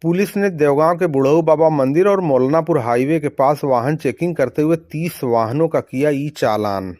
Police ने देवगांव के बुढ़ऊ बाबा मंदिर और मौलानापुर हाईवे के पास वाहन चेकिंग करते हुए 30 वाहनों का किया ई चालान।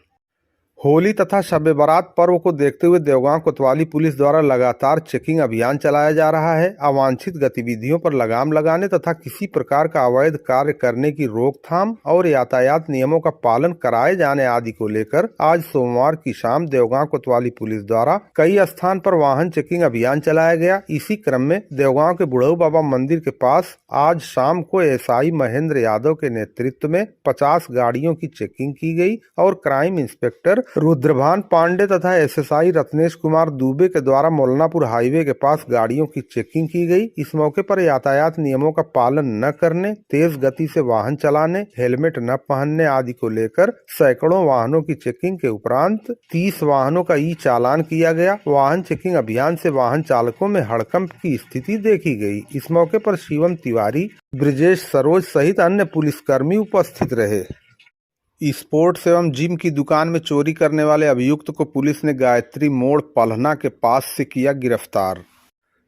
होली तथा शब बारात पर्व को देखते हुए देवगांव कोतवाली पुलिस द्वारा लगातार चेकिंग अभियान चलाया जा रहा है। अवांछित गतिविधियों पर लगाम लगाने तथा किसी प्रकार का अवैध कार्य करने की रोकथाम और यातायात नियमों का पालन कराए जाने आदि को लेकर आज सोमवार की शाम देवगांव कोतवाली पुलिस द्वारा कई स्थान पर वाहन चेकिंग अभियान चलाया गया। इसी क्रम में देवगांव के बुढ़ऊ बाबा मंदिर के पास आज शाम को एसआई महेंद्र यादव के नेतृत्व में 50 गाड़ियों की चेकिंग की गई और क्राइम इंस्पेक्टर रुद्रभान पांडे तथा एसएसआई रत्नेश कुमार दुबे के द्वारा मौलानापुर हाईवे के पास गाड़ियों की चेकिंग की गई। इस मौके पर यातायात नियमों का पालन न करने, तेज गति से वाहन चलाने, हेलमेट न पहनने आदि को लेकर सैकड़ों वाहनों की चेकिंग के उपरांत 30 वाहनों का ई चालान किया गया। वाहन चेकिंग अभियान से वाहन चालकों में हड़कंप की स्थिति देखी गई। इस मौके पर शिवम तिवारी, ब्रिजेश सरोज सहित अन्य पुलिसकर्मी उपस्थित रहे। स्पोर्ट्स एवं जिम की दुकान में चोरी करने वाले अभियुक्त को पुलिस ने गायत्री मोड़ पलहना के पास से किया गिरफ्तार।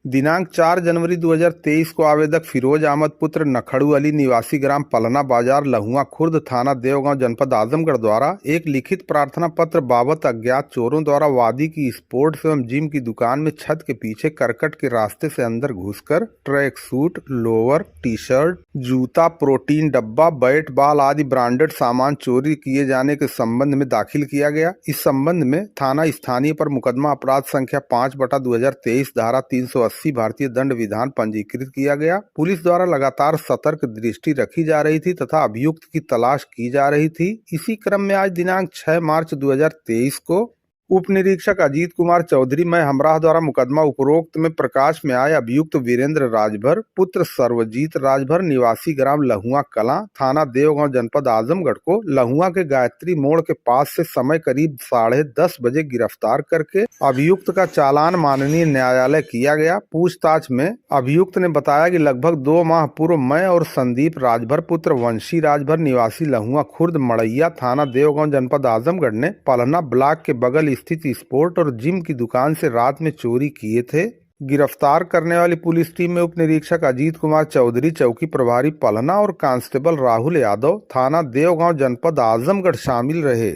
दिनांक 4 जनवरी 2023 को आवेदक फिरोज अहमद पुत्र नखड़ू अली निवासी ग्राम पलहना बाजार लहुआ खुर्द थाना देवगांव जनपद आजमगढ़ द्वारा एक लिखित प्रार्थना पत्र बाबत अज्ञात चोरों द्वारा वादी की स्पोर्ट्स एवं जिम की दुकान में छत के पीछे करकट के रास्ते से अंदर घुसकर track suit, lower, T shirt, जूता, प्रोटीन डब्बा, बैट बॉल आदि ब्रांडेड सामान चोरी किए जाने के संबंध में दाखिल किया गया। इस संबंध में थाना स्थानीय पर मुकदमा अपराध संख्या 5/2023 धारा 380 भारतीय दंड विधान पंजीकृत किया गया। पुलिस द्वारा लगातार सतर्क दृष्टि रखी जा रही थी तथा अभियुक्त की तलाश की जा रही थी। इसी क्रम में आज दिनांक 6 मार्च 2023 को उप निरीक्षक अजीत कुमार चौधरी मैं हमराह द्वारा मुकदमा उपरोक्त में प्रकाश में आए अभियुक्त वीरेंद्र राजभर पुत्र सर्वजीत राजभर निवासी ग्राम लहुआ कला थाना देवगांव जनपद आजमगढ़ को लहुआ के गायत्री मोड़ के पास से समय करीब 10:30 बजे गिरफ्तार करके अभियुक्त का चालान माननीय न्यायालय किया गया। पूछताछ में अभियुक्त ने बताया कि लगभग 2 माह पूर्व मैं और संदीप राजभर पुत्र वंशी राजभर निवासी लहुआ खुर्द मड़ैया थाना देवगांव जनपद आजमगढ़ ने पलहना ब्लॉक के बगल स्थित स्पोर्ट और जिम की दुकान से रात में चोरी किए थे। गिरफ्तार करने वाली पुलिस टीम में उप निरीक्षक अजीत कुमार चौधरी चौकी प्रभारी पलहना और कांस्टेबल राहुल यादव थाना देवगांव जनपद आजमगढ़ शामिल रहे।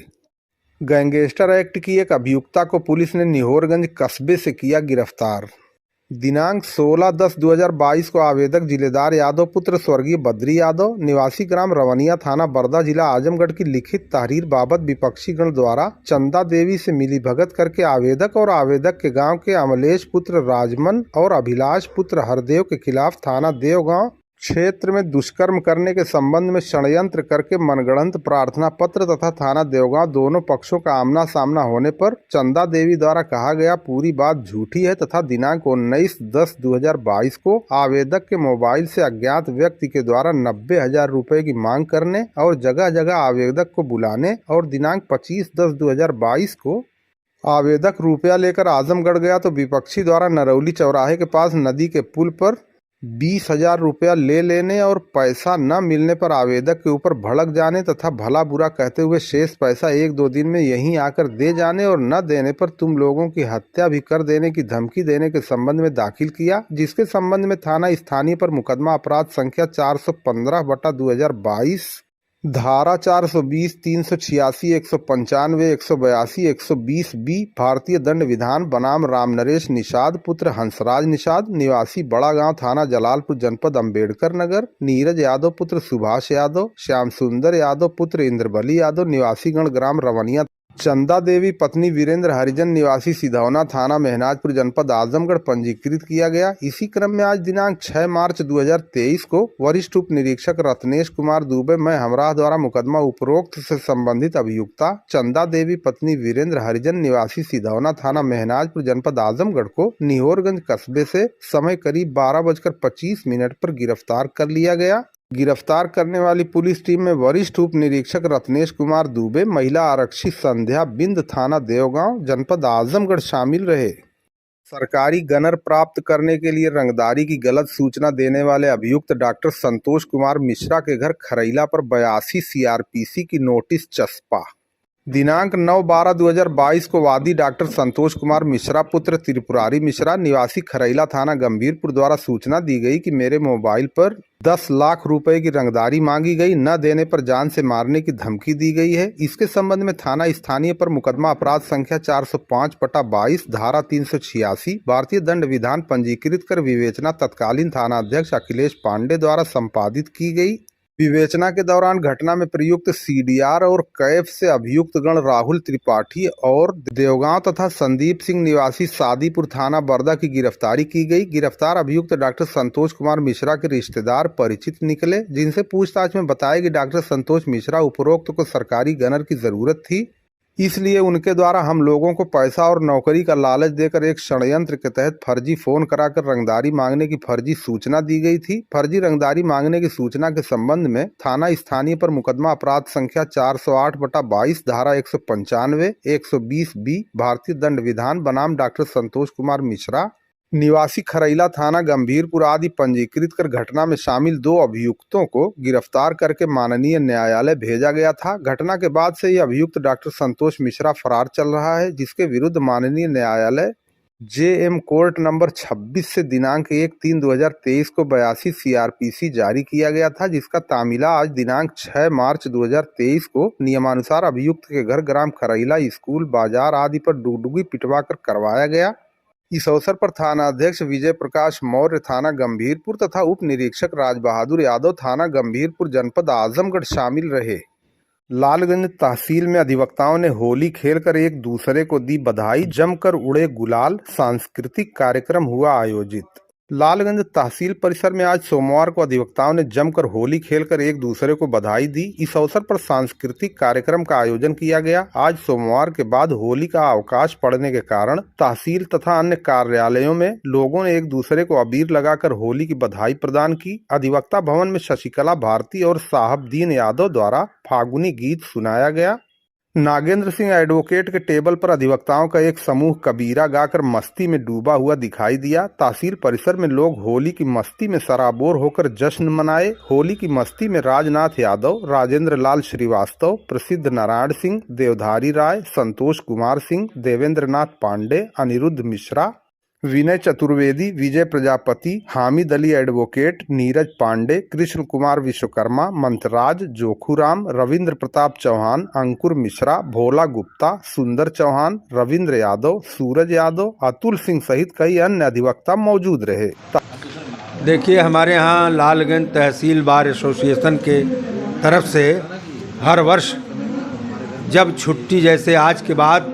गैंगस्टर एक्ट की एक अभियुक्ता को पुलिस ने निहोरगंज कस्बे से किया गिरफ्तार। दिनांक 16/10/2022 को आवेदक जिलेदार यादव पुत्र स्वर्गीय बद्री यादव निवासी ग्राम रवनिया थाना बरदा जिला आजमगढ़ की लिखित तहरीर बाबत विपक्षी गण द्वारा चंदा देवी से मिलीभगत करके आवेदक और आवेदक के गांव के अमलेश पुत्र राजमन और अभिलाष पुत्र हरदेव के खिलाफ थाना देवगांव क्षेत्र में दुष्कर्म करने के संबंध में षड्यंत्र करके मनगढ़ंत प्रार्थना पत्र तथा थाना देवगांव दोनों पक्षों का आमना सामना होने पर चंदा देवी द्वारा कहा गया पूरी बात झूठी है तथा दिनांक 19/10/2022 को आवेदक के मोबाइल से अज्ञात व्यक्ति के द्वारा 90,000 रुपए की मांग करने और जगह जगह आवेदक को बुलाने और दिनांक 25/10/2022 को आवेदक रुपया लेकर आजमगढ़ गया तो विपक्षी द्वारा नरौली चौराहे के पास नदी के पुल पर 20,000 रुपया ले लेने और पैसा न मिलने पर आवेदक के ऊपर भड़क जाने तथा भला बुरा कहते हुए शेष पैसा 1-2 दिन में यहीं आकर दे जाने और न देने पर तुम लोगों की हत्या भी कर देने की धमकी देने के संबंध में दाखिल किया, जिसके संबंध में थाना स्थानीय पर मुकदमा अपराध संख्या 415/2022 धारा 420, 386, 195, 182, 120B भारतीय दंड विधान बनाम राम नरेश निषाद पुत्र हंसराज निषाद निवासी बड़ा गांव थाना जलालपुर जनपद अंबेडकर नगर, नीरज यादव पुत्र सुभाष यादव, श्याम सुंदर यादव पुत्र इंद्रबली यादव निवासी गण ग्राम रवनिया, चंदा देवी पत्नी वीरेंद्र हरिजन निवासी सिधौना थाना मेहनाजपुर जनपद आजमगढ़ पंजीकृत किया गया। इसी क्रम में आज दिनांक 6 मार्च 2023 को वरिष्ठ उप निरीक्षक रत्नेश कुमार दुबे मैं हमराह द्वारा मुकदमा उपरोक्त से संबंधित अभियुक्ता चंदा देवी पत्नी वीरेंद्र हरिजन निवासी सिधौना थाना मेहनाजपुर जनपद आजमगढ़ को निहोरगंज कस्बे से समय करीब 12:25 पर गिरफ्तार कर लिया गया। गिरफ्तार करने वाली पुलिस टीम में वरिष्ठ उप निरीक्षक रत्नेश कुमार दुबे, महिला आरक्षी संध्या बिंद थाना देवगांव जनपद आजमगढ़ शामिल रहे। सरकारी गनर प्राप्त करने के लिए रंगदारी की गलत सूचना देने वाले अभियुक्त डॉक्टर संतोष कुमार मिश्रा के घर खरैला पर 82 CRPC की नोटिस चस्पा। दिनांक 9/12/2022 को वादी डॉक्टर संतोष कुमार मिश्रा पुत्र त्रिपुरारी मिश्रा निवासी खरैला थाना गंभीरपुर द्वारा सूचना दी गई कि मेरे मोबाइल पर 10 लाख रुपए की रंगदारी मांगी गई, न देने पर जान से मारने की धमकी दी गई है। इसके संबंध में थाना स्थानीय पर मुकदमा अपराध संख्या 405/22 धारा 386 भारतीय दंड विधान पंजीकृत कर विवेचना तत्कालीन थाना अध्यक्ष अखिलेश पांडे द्वारा संपादित की गई। विवेचना के दौरान घटना में प्रयुक्त सीडीआर और कैफ से अभियुक्त गण राहुल त्रिपाठी और देवगांव तथा संदीप सिंह निवासी सादीपुर थाना बरदा की गिरफ्तारी की गई। गिरफ्तार अभियुक्त डॉक्टर संतोष कुमार मिश्रा के रिश्तेदार परिचित निकले, जिनसे पूछताछ में बताया कि डॉक्टर संतोष मिश्रा उपरोक्त को सरकारी गनर की जरूरत थी, इसलिए उनके द्वारा हम लोगों को पैसा और नौकरी का लालच देकर एक षड्यंत्र के तहत फर्जी फोन कराकर रंगदारी मांगने की फर्जी सूचना दी गई थी। फर्जी रंगदारी मांगने की सूचना के संबंध में थाना स्थानीय पर मुकदमा अपराध संख्या 408/22 धारा 195 120B भारतीय दंड विधान बनाम डॉक्टर संतोष कुमार मिश्रा निवासी खरैला थाना गंभीरपुर आदि पंजीकृत कर घटना में शामिल 2 अभियुक्तों को गिरफ्तार करके माननीय न्यायालय भेजा गया था। घटना के बाद से ये अभियुक्त डॉक्टर संतोष मिश्रा फरार चल रहा है, जिसके विरुद्ध माननीय न्यायालय JM कोर्ट नंबर 26 से दिनांक 1/3/2023 को 82 CRPC जारी किया गया था, जिसका तामीला आज दिनांक 6 मार्च 2023 को नियमानुसार अभियुक्त के घर ग्राम खरैला स्कूल बाजार आदि पर डुगडुगी पिटवा कर करवाया गया। इस अवसर पर थाना अध्यक्ष विजय प्रकाश मौर्य थाना गंभीरपुर तथा उप निरीक्षक राज बहादुर यादव थाना गंभीरपुर जनपद आजमगढ़ शामिल रहे। लालगंज तहसील में अधिवक्ताओं ने होली खेलकर एक दूसरे को दी बधाई, जमकर उड़े गुलाल, सांस्कृतिक कार्यक्रम हुआ आयोजित। लालगंज तहसील परिसर में आज सोमवार को अधिवक्ताओं ने जमकर होली खेलकर एक दूसरे को बधाई दी। इस अवसर पर सांस्कृतिक कार्यक्रम का आयोजन किया गया। आज सोमवार के बाद होली का अवकाश पड़ने के कारण तहसील तथा अन्य कार्यालयों में लोगों ने एक दूसरे को अबीर लगाकर होली की बधाई प्रदान की। अधिवक्ता भवन में शशिकला भारती और साहबदीन यादव द्वारा फागुनी गीत सुनाया गया। नागेंद्र सिंह एडवोकेट के टेबल पर अधिवक्ताओं का एक समूह कबीरा गाकर मस्ती में डूबा हुआ दिखाई दिया। तहसील परिसर में लोग होली की मस्ती में सराबोर होकर जश्न मनाए। होली की मस्ती में राजनाथ यादव, राजेंद्र लाल श्रीवास्तव, प्रसिद्ध नारायण सिंह, देवधारी राय, संतोष कुमार सिंह, देवेंद्र नाथ पांडे, अनिरुद्ध मिश्रा, विनय चतुर्वेदी, विजय प्रजापति, हामिद अली एडवोकेट, नीरज पांडे, कृष्ण कुमार विश्वकर्मा, मंथराज, जोखूराम, रविंद्र प्रताप चौहान, अंकुर मिश्रा, भोला गुप्ता, सुंदर चौहान, रविंद्र यादव, सूरज यादव, अतुल सिंह सहित कई अन्य अधिवक्ता मौजूद रहे। देखिए, हमारे यहाँ लालगंज तहसील बार एसोसिएशन के तरफ से हर वर्ष जब छुट्टी, जैसे आज के बाद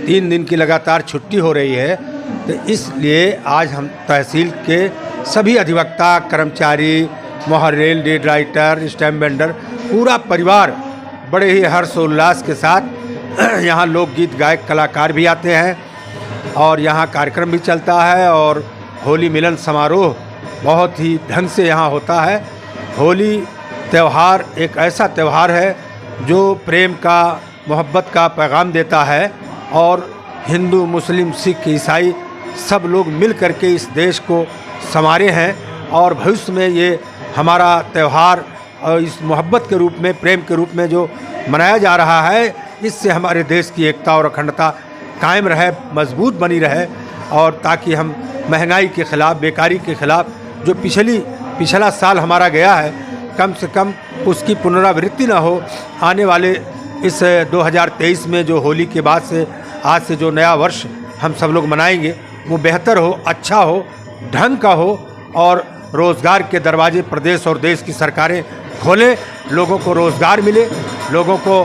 3 दिन की लगातार छुट्टी हो रही है, तो इसलिए आज हम तहसील के सभी अधिवक्ता, कर्मचारी, मोहर्रेल, डेट राइटर, स्टैम्प वेंडर, पूरा परिवार बड़े ही हर्षोल्लास के साथ यहाँ लोकगीत गायक कलाकार भी आते हैं और यहाँ कार्यक्रम भी चलता है और होली मिलन समारोह बहुत ही ढंग से यहाँ होता है। होली त्यौहार एक ऐसा त्यौहार है जो प्रेम का, मोहब्बत का पैगाम देता है और हिंदू, मुस्लिम, सिख, ईसाई सब लोग मिल करके इस देश को संवारे हैं और भविष्य में ये हमारा त्यौहार और इस मोहब्बत के रूप में, प्रेम के रूप में जो मनाया जा रहा है, इससे हमारे देश की एकता और अखंडता कायम रहे, मजबूत बनी रहे और ताकि हम महंगाई के ख़िलाफ़, बेकारी के ख़िलाफ़ जो पिछला साल हमारा गया है, कम से कम उसकी पुनरावृत्ति ना हो। आने वाले इस 2023 में जो होली के बाद से आज से जो नया वर्ष हम सब लोग मनाएंगे वो बेहतर हो, अच्छा हो, ढंग का हो और रोज़गार के दरवाजे प्रदेश और देश की सरकारें खोलें, लोगों को रोज़गार मिले, लोगों को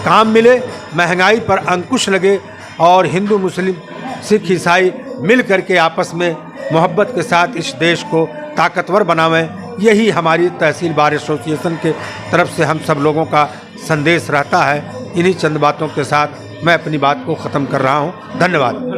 काम मिले, महंगाई पर अंकुश लगे और हिंदू, मुस्लिम, सिख, ईसाई मिल करके आपस में मोहब्बत के साथ इस देश को ताकतवर बनावें। यही हमारी तहसील बार एसोसिएशन के तरफ से हम सब लोगों का संदेश रहता है। इन्हीं चंद बातों के साथ मैं अपनी बात को ख़त्म कर रहा हूँ। धन्यवाद।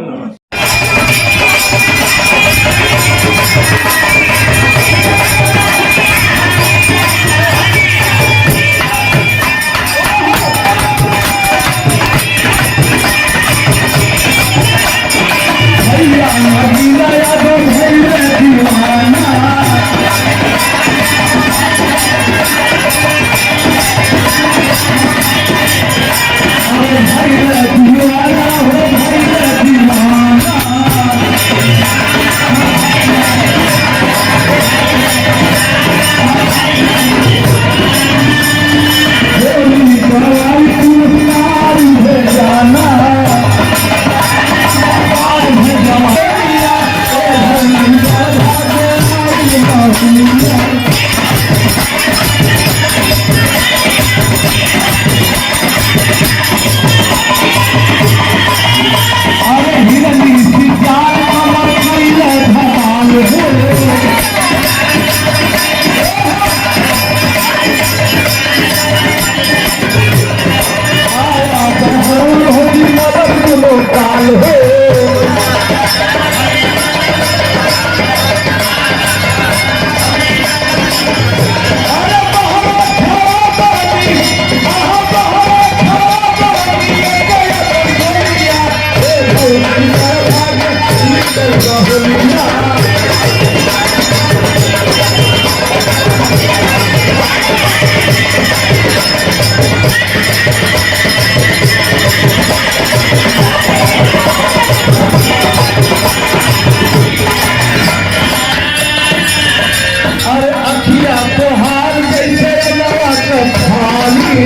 अरे अखिया तोहार जैसे नवा कथानी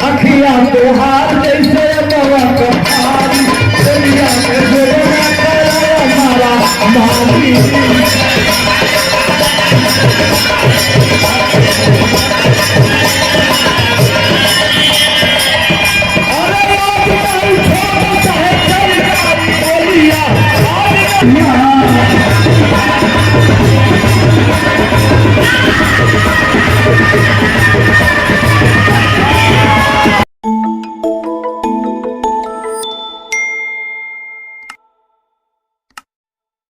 अखिया तोहार जैसे नवा कथानी दुनिया में जो ना करे हमारा माली